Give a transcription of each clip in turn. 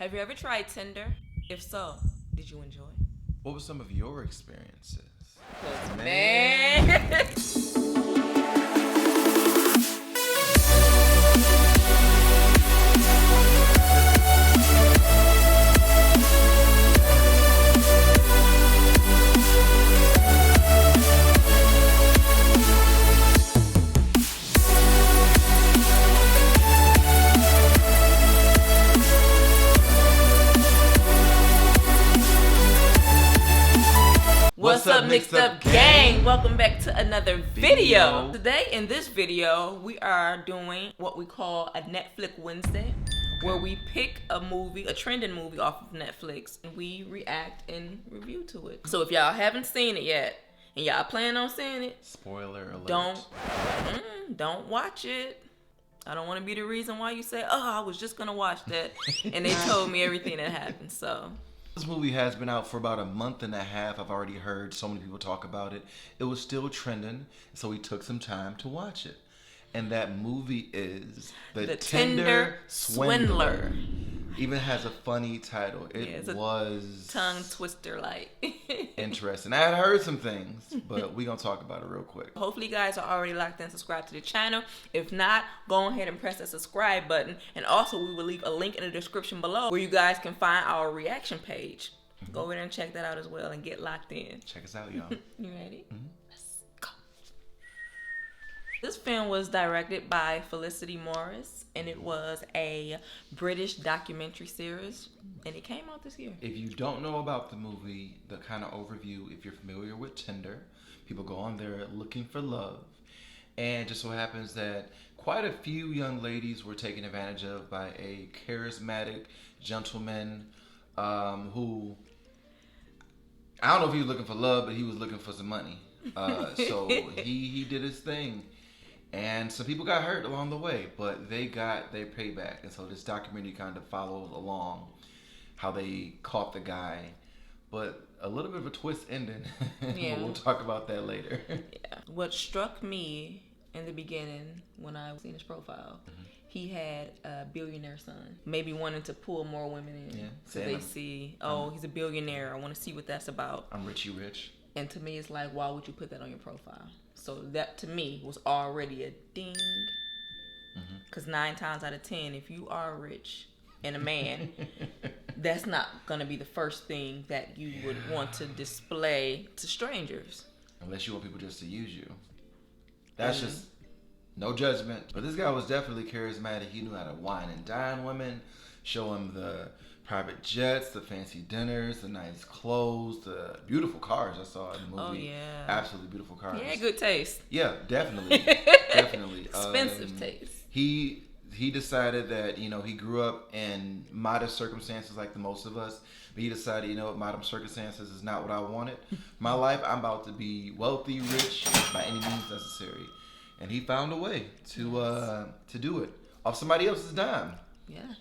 Have you ever tried Tinder? If so, did you enjoy? What were some of your experiences? 'Cause, man. What's up, Mixed Up Gang? Welcome back to another video. Today, in this video, we are doing what we call a Netflix Wednesday, where we pick a movie, a trending movie off of Netflix, and we react and review to it. So if y'all haven't seen it yet, and y'all plan on seeing it, Spoiler alert. don't watch it. I don't want to be the reason why you say, oh, I was just going to watch that, and they told me everything that happened, so... This movie has been out for about a month and a half. I've already heard so many people talk about it. It was still trending, so we took some time to watch it. And that movie is The Tinder Swindler. Even has a funny title. It was tongue twister like. interesting. I had heard some things, but we're going to talk about it real quick. Hopefully you guys are already locked in, subscribed to the channel. If not, go ahead and press the subscribe button. And also we will leave a link in the description below where you guys can find our reaction page. Go over there and check that out as well and get locked in. Check us out, y'all. You ready? Let's go. This film was directed by Felicity Morris, and it was a British documentary series, and it came out this year. If you don't know about the movie, the kind of overview, if you're familiar with Tinder, people go on there looking for love, and just so happens that quite a few young ladies were taken advantage of by a charismatic gentleman who, I don't know if he was looking for love, but he was looking for some money. So he did his thing. And some people got hurt along the way, but they got their payback. And so this documentary kind of follows along how they caught the guy. But a little bit of a twist ending. Yeah. We'll talk about that later. Yeah. What struck me in the beginning when I seen his profile, he had a billionaire son. Maybe wanting to pull more women in. Yeah. So they see, oh, he's a billionaire. I want to see what that's about. I'm rich, you rich. And to me, it's like, why would you put that on your profile? So that, to me, was already a ding. Because 9 times out of 10, if you are rich and a man, that's not going to be the first thing that you would want to display to strangers. Unless you want people just to use you. That's just no judgment. But this guy was definitely charismatic. He knew how to wine and dine women, show him the private jets, the fancy dinners, the nice clothes, the beautiful cars I saw in the movie. Oh, yeah. Absolutely beautiful cars. Yeah, good taste. Yeah, definitely. Definitely. Expensive taste. He decided that, he grew up in modest circumstances like the most of us. But he decided, modest circumstances is not what I wanted. My life, I'm about to be wealthy, rich, by any means necessary. And he found a way to do it off somebody else's dime. Yeah.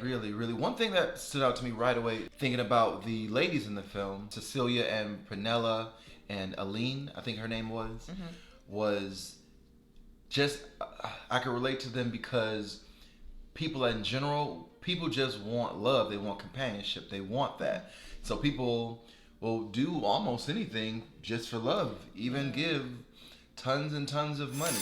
Really. One thing that stood out to me right away, thinking about the ladies in the film, Cecilia and Prunella and Aline, I think her name was just, I could relate to them because people in general, people just want love. They want companionship. They want that. So people will do almost anything just for love, even give tons and tons of money.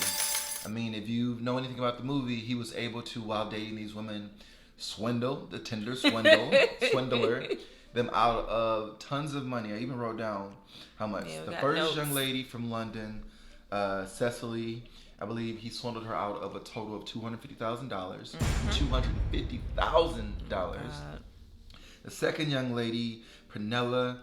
I mean, if you know anything about the movie, he was able to, while dating these women, swindle, the Tinder swindler, them out of tons of money. I even wrote down how much. Yeah, the first young lady from London, Cecily, I believe he swindled her out of a total of $250,000. $250,000. The second young lady, Prunella,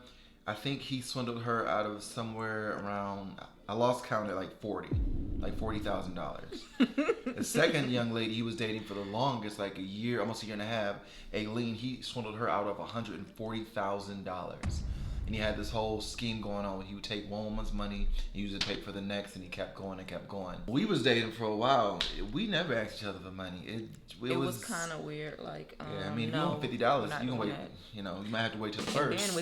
I think he swindled her out of somewhere around, I lost count at like $40,000. The second young lady he was dating for the longest, like a year, almost a year and a half, Aileen, he swindled her out of $140,000. And he had this whole scheme going on where he would take one woman's money and use it to pay for the next, and he kept going and kept going. We was dating for a while. We never asked each other for money. It was kind of weird. Like, yeah, I mean, if you want $50, you can wait. That. You might have to wait till the first. And then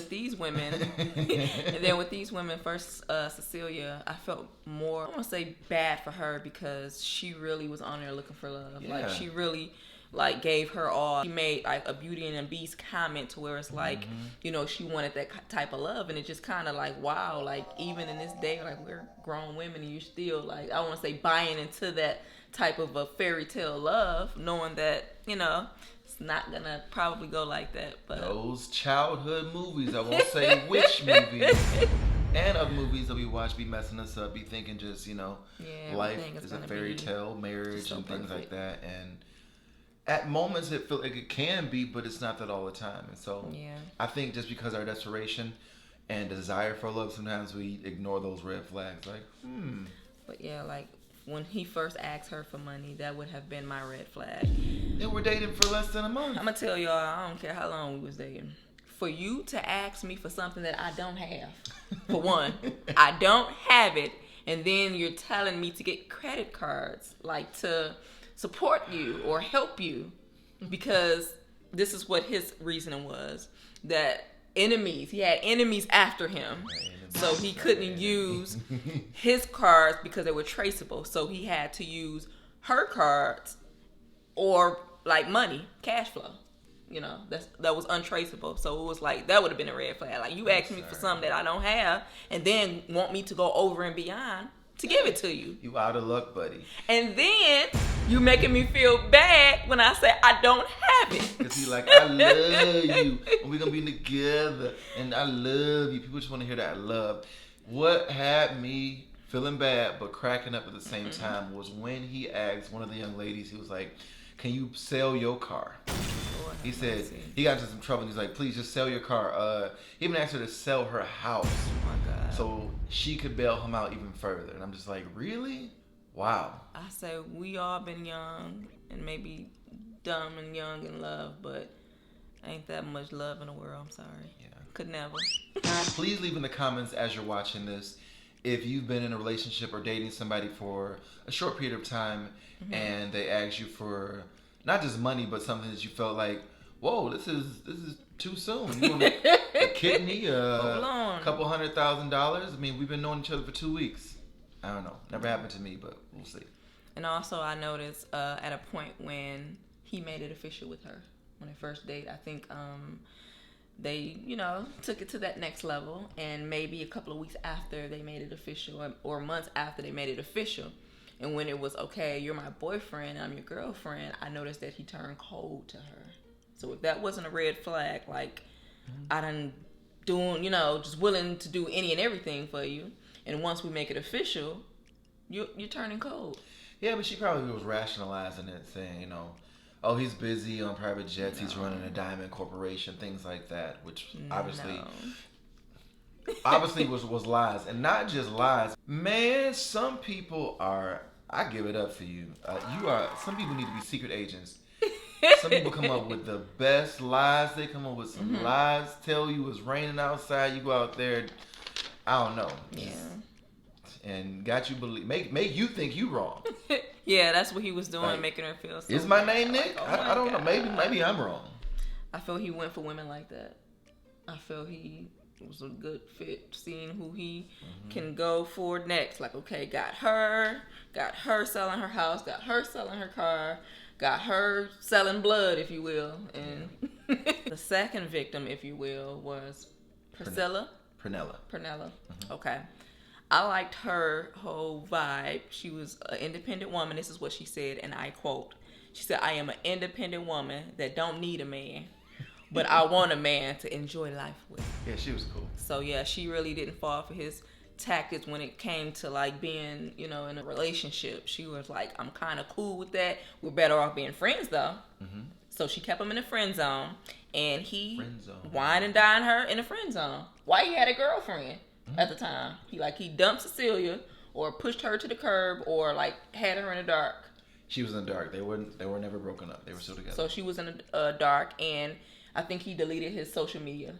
with these women, first Cecilia, I felt more, I want to say bad for her because she really was on there looking for love. Yeah. Like, she really like gave her all. She made like a Beauty and the Beast comment to where it's like, you know, she wanted that type of love, and it just kind of like, wow, like even in this day, like we're grown women, and you're still like, I want to say buying into that type of a fairy tale love, knowing that, you know, it's not gonna probably go like that. But those childhood movies, I won't say which movies, and other movies that we watch be messing us up, be thinking just, you know, life is a fairy tale, marriage and things like that. And at moments it feels like it can be, but it's not that all the time. And so I think just because our desperation and desire for love, sometimes we ignore those red flags. Like, But yeah, like when he first asked her for money, that would have been my red flag. They were dating for less than a month. I'm gonna tell y'all, I don't care how long we was dating. For you to ask me for something that I don't have, for one, I don't have it, and then you're telling me to get credit cards, like to support you or help you, because this is what his reasoning was, that he had enemies after him, so he couldn't use his cards because they were traceable, so he had to use her cards or like money, cash flow. You know, that was untraceable. So it was like, that would have been a red flag. Like, you asked me for something that I don't have and then want me to go over and beyond to give it to you. You out of luck, buddy. And then you making me feel bad when I say I don't have it. Because he like, I love you. And we're going to be together. And I love you. People just want to hear that love. What had me feeling bad but cracking up at the same time was when he asked one of the young ladies, he was like, can you sell your car? He said, he got into some trouble and he's like, please just sell your car. He even asked her to sell her house. Oh my God. So she could bail him out even further. And I'm just like, really? Wow. I say we all been young and maybe dumb and young in love, but ain't that much love in the world. I'm sorry. Yeah. Could never. Please leave in the comments as you're watching this if you've been in a relationship or dating somebody for a short period of time and they ask you for not just money, but something that you felt like, whoa, this is too soon. You want a kidney, a couple $100,000? I mean, we've been knowing each other for 2 weeks. I don't know. Never happened to me, but we'll see. And also, I noticed at a point when he made it official with her, on their first date, I think they, you know, took it to that next level. And maybe a couple of weeks after they made it official, or months after they made it official, and when it was, okay, you're my boyfriend, I'm your girlfriend, I noticed that he turned cold to her. So if that wasn't a red flag, like, I done doing, you know, just willing to do any and everything for you, and once we make it official, you're turning cold. Yeah, but she probably was rationalizing it, saying, you know, oh, he's busy on private jets, he's running a diamond corporation, things like that, which obviously was lies. And not just lies. Man, some people are, I give it up for you. Some people need to be secret agents. Some people come up with the best lies. They come up with some lies, tell you it's raining outside, you go out there, I don't know. Yeah. And got you believe, make you think you wrong. Yeah, that's what he was doing, like, making her feel so is my name Nick? Like, I don't know. Maybe I'm wrong. I feel he went for women like that. I feel he was a good fit, seeing who he can go for next. Like, okay, got her selling her house, got her selling her car, got her selling blood, if you will. And the second victim, if you will, was Prenella. Okay. I liked her whole vibe. She was an independent woman. This is what she said, and I quote. She said, I am an independent woman that don't need a man, but I want a man to enjoy life with. Yeah, she was cool. So, yeah, she really didn't fall for his tactics when it came to, like, being, you know, in a relationship. She was like, I'm kind of cool with that. We're better off being friends, though. So she kept him in the friend zone, and he whined and dined her in the friend zone. Why he had a girlfriend at the time? He dumped Cecilia or pushed her to the curb or, like, had her in the dark. She was in the dark. They were never broken up. They were still together. So she was in the dark, and I think he deleted his social media.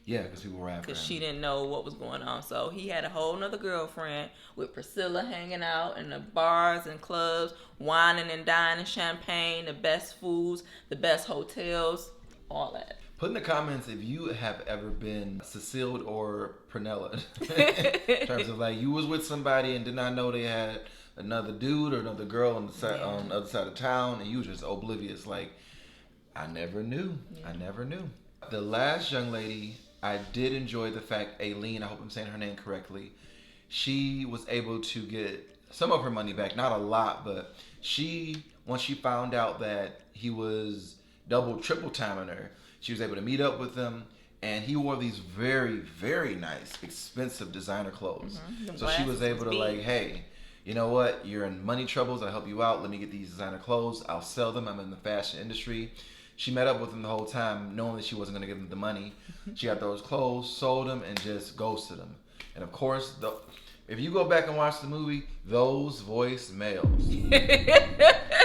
Yeah, because people were after him. Because she didn't know what was going on. So he had a whole nother girlfriend with Priscilla hanging out in the bars and clubs, whining and dining champagne, the best foods, the best hotels, all that. Put in the comments if you have ever been Cecile or Prenella. In terms of, like, you was with somebody and did not know they had another dude or another girl on the other side of town, and you were just oblivious. Like, I never knew. Yeah. I never knew. The last young lady, I did enjoy the fact, Aileen, I hope I'm saying her name correctly, she was able to get some of her money back. Not a lot, but once she found out that he was double, triple timing her, she was able to meet up with him. And he wore these very, very nice, expensive designer clothes. Mm-hmm. So she was able to like, hey, you know what? You're in money troubles. I'll help you out. Let me get these designer clothes. I'll sell them. I'm in the fashion industry. She met up with him the whole time, knowing that she wasn't going to give him the money. She got those clothes, sold them, and just ghosted him. And of course, if you go back and watch the movie, those voicemails,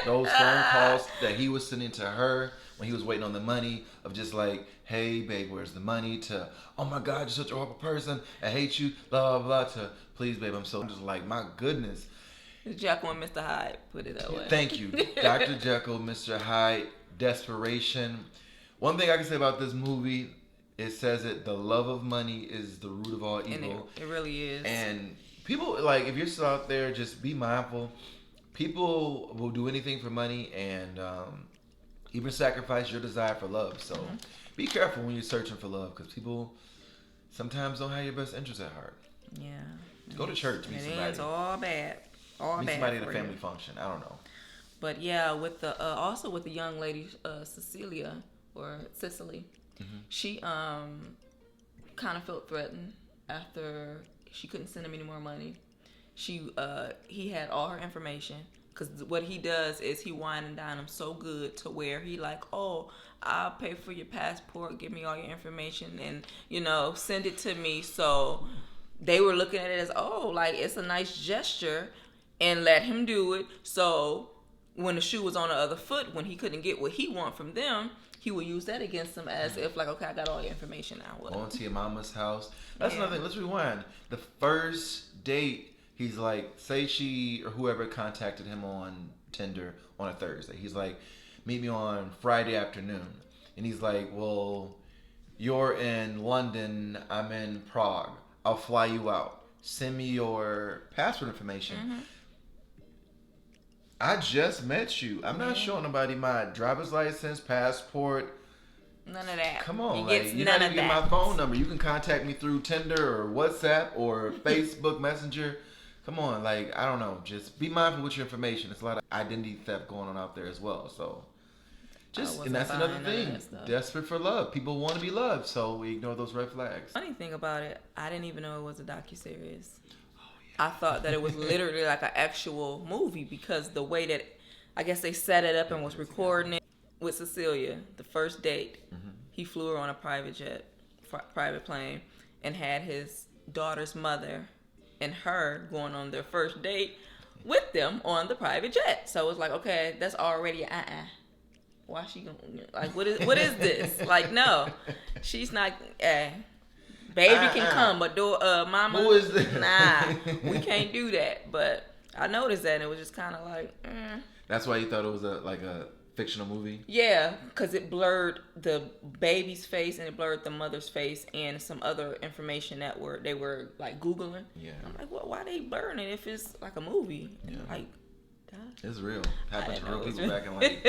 those phone calls that he was sending to her when he was waiting on the money, of just like, hey, babe, where's the money? To, oh my God, you're such a horrible person. I hate you, blah, blah, blah. To, please, babe, I'm just like, my goodness. Jekyll and Mr. Hyde, put it that way. Thank you. Dr. Jekyll, Mr. Hyde, desperation. One thing I can say about this movie, it says it, the love of money is the root of all evil. And it really is. And people, like, if you're still out there, just be mindful. People will do anything for money, and even sacrifice your desire for love. So be careful when you're searching for love, because people sometimes don't have your best interests at heart. Yeah. Go to church, meet somebody. It's all bad. Meet somebody at a family function. I don't know. But yeah, with the also with the young lady Cecilia or Cicely, she kind of felt threatened after she couldn't send him any more money. He had all her information. Because what he does is he wine and dine him so good to where he like, oh, I'll pay for your passport, give me all your information, and, you know, send it to me. So they were looking at it as, oh, like, it's a nice gesture, and let him do it. So when the shoe was on the other foot, when he couldn't get what he want from them, he would use that against them as if like, okay, I got all your information now. Going to your mama's house. That's another thing. Let's rewind. The first date, he's like, say she or whoever contacted him on Tinder on a Thursday. He's like, meet me on Friday afternoon. And he's like, well, you're in London. I'm in Prague. I'll fly you out. Send me your passport information. I just met you. I'm not showing nobody my driver's license, passport. None of that. Come on, like, you're not even getting my phone number. You can contact me through Tinder or WhatsApp or Facebook Messenger. Come on, like, I don't know. Just be mindful with your information. There's a lot of identity theft going on out there as well. So, and that's another thing. Desperate for love. People want to be loved, so we ignore those red flags. Funny thing about it, I didn't even know it was a docuseries. I thought that it was literally like an actual movie, because the way that I guess they set it up and was recording it with Cecilia, the first date, he flew her on a private jet, private plane, and had his daughter's mother and her going on their first date with them on the private jet. So it's like, okay, that's already why she gonna, like, what is this? Like, no, she's not. Baby can come, but mama, who is this? Nah, we can't do that. But I noticed that, and it was just kind of like. That's why you thought it was a fictional movie? Yeah, because it blurred the baby's face and it blurred the mother's face and some other information that they were like Googling. Yeah. I'm like, well, why they blurring it if it's like a movie? Yeah. Like, it's real. Happened to real people back in like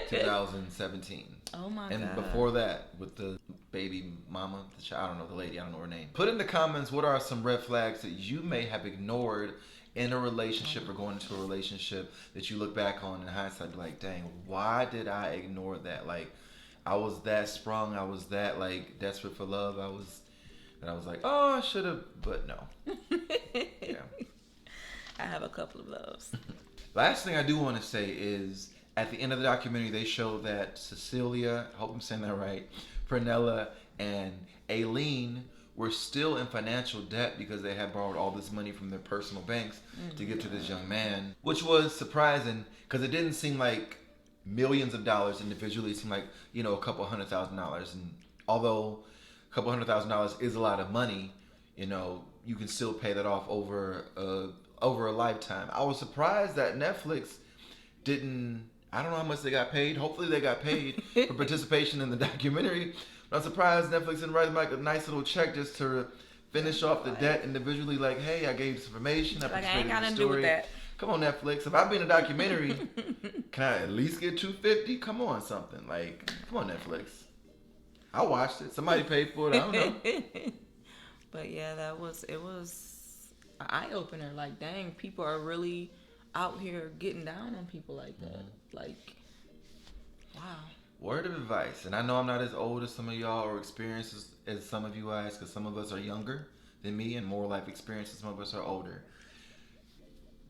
2017. Oh my God. And God. before that, with the baby mama, I don't know the lady, I don't know her name. Put in the comments, what are some red flags that you may have ignored in a relationship or going into a relationship that you look back on in hindsight, like, dang, why did I ignore that? Like, I was that sprung, I was that like desperate for love, I was like, oh, I should have, but no. Yeah. I have a couple of those. Last thing I do want to say is, at the end of the documentary, they show that Cecilia, I hope I'm saying that right, Pernella and Aileen were still in financial debt because they had borrowed all this money from their personal banks to give to this young man, which was surprising because it didn't seem like millions of dollars individually. It seemed like, a couple $100,000. And although a couple $100,000 is a lot of money, you can still pay that off over a lifetime. I was surprised that Netflix didn't, I don't know how much they got paid. Hopefully they got paid for participation in the documentary. But I'm surprised Netflix didn't write them like a nice little check just to finish off the debt individually. Like, hey, I gave you some information. I ain't got nothing to do with that. Come on, Netflix. If I've been a documentary, can I at least get $250? Come on, something like. Come on, Netflix. I watched it. Somebody paid for it. I don't know. But yeah, it was an eye opener. Like, dang, people are really out here getting down on people like that. Like, wow. Word of advice, and I know I'm not as old as some of y'all or experienced as some of you guys, because some of us are younger than me and more life experience, and some of us are older.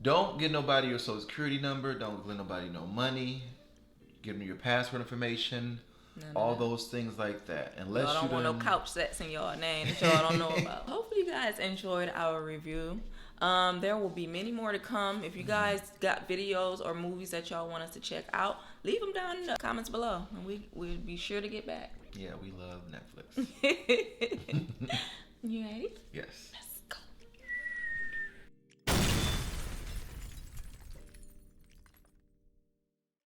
Don't get nobody your social security number. Don't let nobody no money. Give them your password information. All those things like that. Unless y'all don't want no couch sets in y'all name that y'all don't know about. Hopefully you guys enjoyed our review. There will be many more to come. If you guys got videos or movies that y'all want us to check out, leave them down in the comments below, and we'll be sure to get back. Yeah, we love Netflix. You ready? Yes.